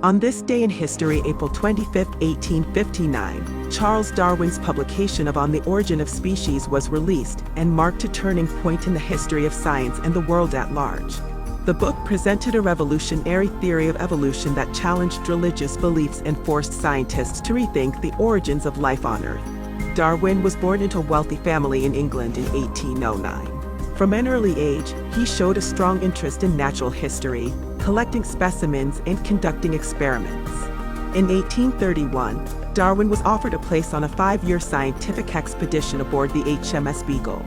On this day in history, April 25, 1859, Charles Darwin's publication of On the Origin of Species was released and marked a turning point in the history of science and the world at large. The book presented a revolutionary theory of evolution that challenged religious beliefs and forced scientists to rethink the origins of life on Earth. Darwin was born into a wealthy family in England in 1809. From an early age, he showed a strong interest in natural history, collecting specimens and conducting experiments. In 1831, Darwin was offered a place on a 5-year scientific expedition aboard the HMS Beagle.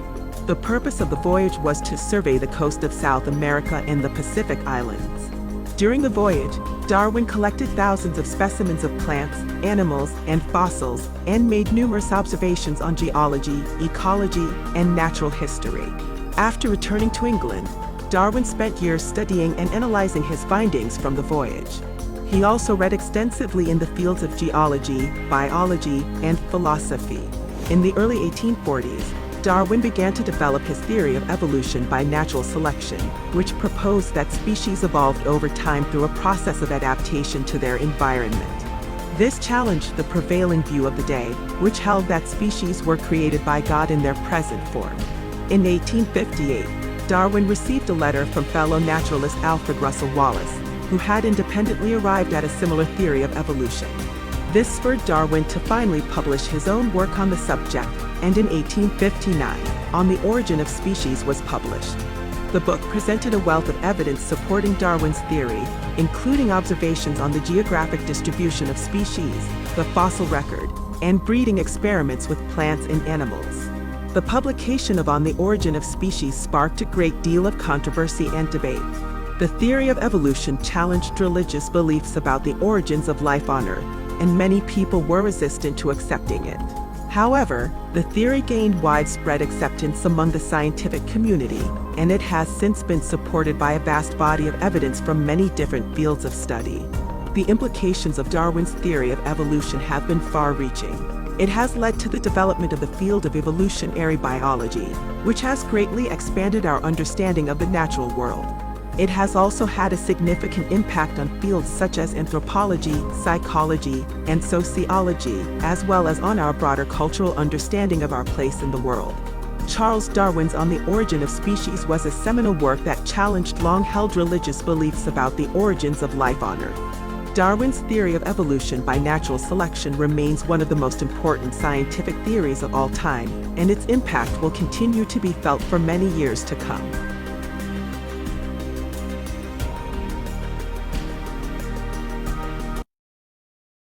The purpose of the voyage was to survey the coast of South America and the Pacific Islands. During the voyage, Darwin collected thousands of specimens of plants, animals, and fossils, and made numerous observations on geology, ecology, and natural history. After returning to England, Darwin spent years studying and analyzing his findings from the voyage. He also read extensively in the fields of geology, biology, and philosophy. In the early 1840s, Darwin began to develop his theory of evolution by natural selection, which proposed that species evolved over time through a process of adaptation to their environment. This challenged the prevailing view of the day, which held that species were created by God in their present form. In 1858, Darwin received a letter from fellow naturalist Alfred Russel Wallace, who had independently arrived at a similar theory of evolution. This spurred Darwin to finally publish his own work on the subject, and in 1859, On the Origin of Species was published. The book presented a wealth of evidence supporting Darwin's theory, including observations on the geographic distribution of species, the fossil record, and breeding experiments with plants and animals. The publication of On the Origin of Species sparked a great deal of controversy and debate. The theory of evolution challenged religious beliefs about the origins of life on Earth, and many people were resistant to accepting it. However, the theory gained widespread acceptance among the scientific community, and it has since been supported by a vast body of evidence from many different fields of study. The implications of Darwin's theory of evolution have been far-reaching. It has led to the development of the field of evolutionary biology, which has greatly expanded our understanding of the natural world. It has also had a significant impact on fields such as anthropology, psychology, and sociology, as well as on our broader cultural understanding of our place in the world. Charles Darwin's On the Origin of Species was a seminal work that challenged long-held religious beliefs about the origins of life on Earth. Darwin's theory of evolution by natural selection remains one of the most important scientific theories of all time, and its impact will continue to be felt for many years to come.